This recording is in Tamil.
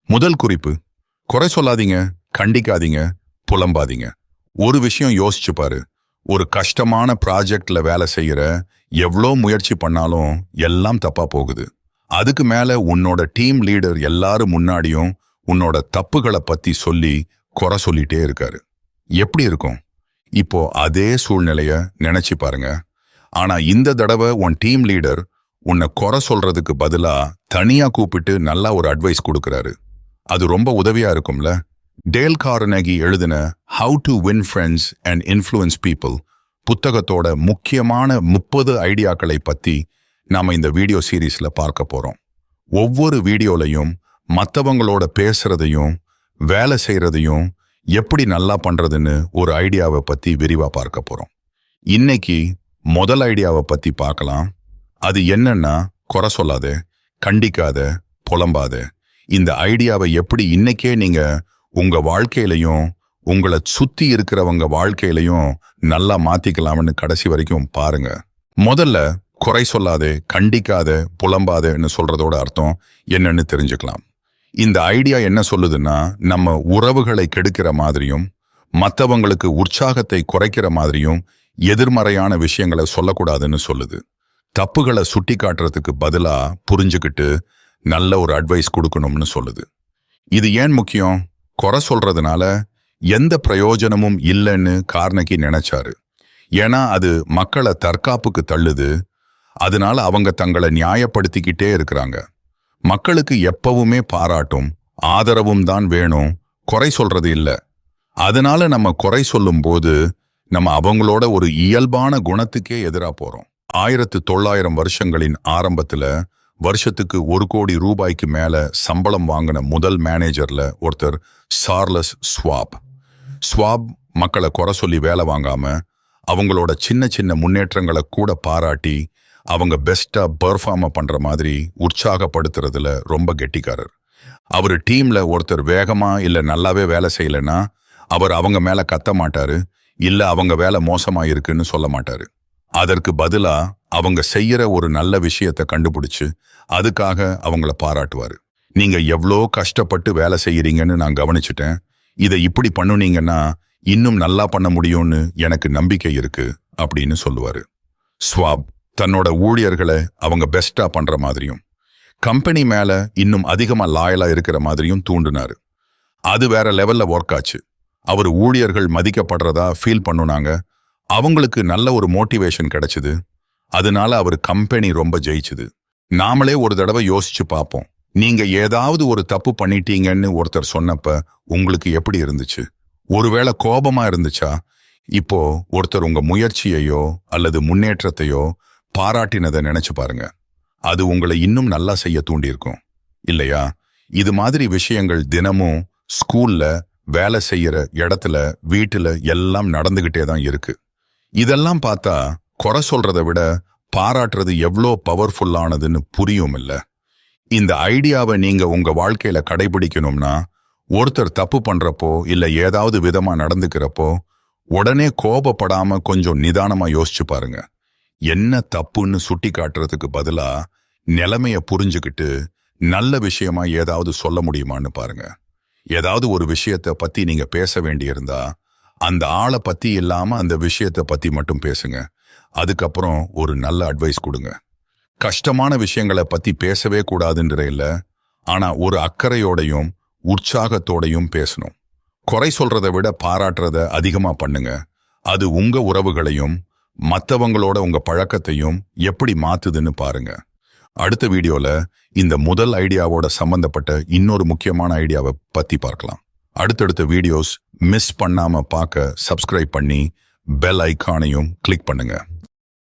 முதல் குறிப்பு, குறை சொல்லாதீங்க, கண்டிக்காதீங்க, புலம்பாதீங்க. ஒரு விஷயம் யோசிச்சு பாரு. ஒரு கஷ்டமான ப்ராஜெக்ட்ல வேலை செய்யற, எவ்வளோ முயற்சி பண்ணாலும் எல்லாம் தப்பா போகுது. அதுக்கு மேல உன்னோட டீம் லீடர் எல்லாரும் முன்னாடியும் உன்னோட தப்புகளை பத்தி சொல்லி குறை சொல்லிட்டே இருக்காரு. எப்படி இருக்கும்? இப்போ அதே சூழ்நிலைய நினைச்சு பாருங்க. ஆனா இந்த தடவை உன் டீம் லீடர் உன்னை குறை சொல்றதுக்கு பதிலா தனியா கூப்பிட்டு நல்லா ஒரு அட்வைஸ் கொடுக்கறாரு. அது ரொம்ப உதவியா இருக்கும்ல? டேல் கார்னகி எழுதின how to win friends and influence people புத்தகத்தோட முக்கியமான 30 ஐடியாக்களை பத்தி நாம இந்த வீடியோ சீரீஸ்ல பார்க்க போறோம். ஒவ்வொரு வீடியோலையும் மற்றவங்களோட பேசுறதையும் வேலை செய்யறதையும் எப்படி நல்லா பண்றதுன்னு ஒரு ஐடியாவை பத்தி விரிவா பார்க்க போறோம். இன்னைக்கு முதல் ஐடியாவை பத்தி பார்க்கலாம். அது என்னன்னா, குறை சொல்லாத, கண்டிக்காத, புலம்பாத. இந்த ஐடியாவை எப்படி இன்னைக்கே நீங்க உங்க வாழ்க்கையிலையும் உங்களை சுத்தி இருக்கிறவங்க வாழ்க்கையிலையும் நல்லா மாத்திக்கலாம்னு கடைசி வரைக்கும் பாருங்க. முதல்ல குறை சொல்லாதே, கண்டிக்காத, புலம்பாதன்னு சொல்றதோட அர்த்தம் என்னன்னு தெரிஞ்சுக்கலாம். இந்த ஐடியா என்ன சொல்லுதுன்னா, நம்ம உறவுகளை கெடுக்கிற மாதிரியும் மற்றவங்களுக்கு உற்சாகத்தை குறைக்கிற மாதிரியும் எதிர்மறையான விஷயங்களை சொல்லக்கூடாதுன்னு சொல்லுது. தப்புகளை சுட்டி காட்டுறதுக்கு பதிலா புரிஞ்சுக்கிட்டு நல்ல ஒரு அட்வைஸ் கொடுக்கணும்னு சொல்லுது. இது ஏன் முக்கியம்? குறை சொல்றதுனால எந்த பிரயோஜனமும் இல்லைன்னு கார்னகி நினைச்சாரு. ஏன்னா அது மக்களை தற்காப்புக்கு தள்ளுது. அதனால அவங்க தங்களை நியாயப்படுத்திக்கிட்டே இருக்கிறாங்க. மக்களுக்கு எப்பவுமே பாராட்டும் ஆதரவும் தான் வேணும், குறை சொல்றது இல்லை. அதனால நம்ம குறை சொல்லும் போது நம்ம அவங்களோட ஒரு இயல்பான குணத்துக்கே எதிரா போறோம். 1900 வருஷங்களின் ஆரம்பத்துல வருஷத்துக்கு 1 கோடி ரூபாய்க்கு மேல சம்பளம் வாங்கின முதல் மேனேஜர்ல ஒருத்தர் சார்லஸ் ஸ்வாப். ஸ்வாப் மக்களை குறை சொல்லி வேலை வாங்காம அவங்களோட சின்ன சின்ன முன்னேற்றங்களை கூட பாராட்டி அவங்க பெஸ்டா பெர்ஃபார்ம் பண்ற மாதிரி உற்சாகப்படுத்துறதுல ரொம்ப கெட்டிக்காரர். அவர் டீம்ல ஒருத்தர் வேகமா இல்ல நல்லாவே வேலை செய்யலைன்னா அவர் அவங்க மேல கத்த மாட்டாரு, இல்ல அவங்க வேலை மோசமா இருக்குன்னு சொல்ல மாட்டாரு. அதற்கு பதிலா அவங்க செய்யற ஒரு நல்ல விஷயத்தை கண்டுபிடிச்சு அதுக்காக அவங்கள பாராட்டுவாரு. நீங்க எவ்வளோ கஷ்டப்பட்டு வேலை செய்யறீங்கன்னு நான் கவனிச்சுட்டேன். இதை இப்படி பண்ணுனீங்கன்னா இன்னும் நல்லா பண்ண முடியும்னு எனக்கு நம்பிக்கை இருக்கு அப்படின்னு சொல்லுவாரு. ஸ்வாப் தன்னோட ஊழியர்களை அவங்க பெஸ்டா பண்ற மாதிரியும் கம்பெனி மேல இன்னும் அதிகமா லாயலா இருக்கிற மாதிரியும் தூண்டினாரு. அது வேற லெவல்ல ஒர்க் ஆச்சு. அவர் ஊழியர்கள் மதிக்கப்படுறதா ஃபீல் பண்ணுனாங்க. அவங்களுக்கு நல்ல ஒரு மோட்டிவேஷன் கிடைச்சது. அதனால அவர் கம்பெனி ரொம்ப ஜெயிச்சுது. நாமளே ஒரு தடவை யோசிச்சு பார்ப்போம். நீங்க ஏதாவது ஒரு தப்பு பண்ணிட்டீங்கன்னு ஒருத்தர் சொன்னப்ப உங்களுக்கு எப்படி இருந்துச்சு? ஒருவேளை கோபமா இருந்துச்சா? இப்போ ஒருத்தர் உங்க முயற்சியையோ அல்லது முன்னேற்றத்தையோ பாராட்டினதை நினைச்சு பாருங்க. அது உங்களை இன்னும் நல்லா செய்ய தூண்டியிருக்கும் இல்லையா? இது மாதிரி விஷயங்கள் தினமும் ஸ்கூல்ல, வேலை செய்யற இடத்துல, வீட்டுல எல்லாம் நடந்துகிட்டே தான் இருக்கு. இதெல்லாம் பார்த்தா குறை சொல்றதை விட பாராட்டுறது எவ்வளோ பவர்ஃபுல்லானதுன்னு புரியும் இல்ல? இந்த ஐடியாவை நீங்க உங்க வாழ்க்கையில கடைபிடிக்கணும்னா, ஒருத்தர் தப்பு பண்றப்போ இல்ல ஏதாவது விதமா நடந்துக்கிறப்போ உடனே கோபப்படாம கொஞ்சம் நிதானமா யோசிச்சு பாருங்க. என்ன தப்புன்னு சுட்டி காட்டுறதுக்கு பதிலா நிலைமைய புரிஞ்சுக்கிட்டு நல்ல விஷயமா ஏதாவது சொல்ல முடியுமான்னு பாருங்க. ஏதாவது ஒரு விஷயத்தை பத்தி நீங்க பேச வேண்டியிருந்தா அந்த ஆளை பத்தி இல்லாம அந்த விஷயத்தை பத்தி மட்டும் பேசுங்க. அதுக்கப்புறம் ஒரு நல்ல அட்வைஸ் கொடுங்க. கஷ்டமான விஷயங்களை பத்தி பேசவே கூடாதுன்ற இல்ல, ஆனா ஒரு அக்கறையோடையும் உற்சாகத்தோடையும் பேசணும். குறை சொல்றதை விட பாராட்டுறத அதிகமா பண்ணுங்க. அது உங்க உறவுகளையும் மற்றவங்களோட உங்க பழக்கத்தையும் எப்படி மாத்துதுன்னு பாருங்க. அடுத்த வீடியோல இந்த முதல் ஐடியாவோட சம்பந்தப்பட்ட இன்னொரு முக்கியமான ஐடியாவை பத்தி பார்க்கலாம். அடுத்தடுத்த வீடியோஸ் மிஸ் பண்ணாம பார்க்க சப்ஸ்கிரைப் பண்ணி பெல் ஐகானையும் கிளிக் பண்ணுங்க.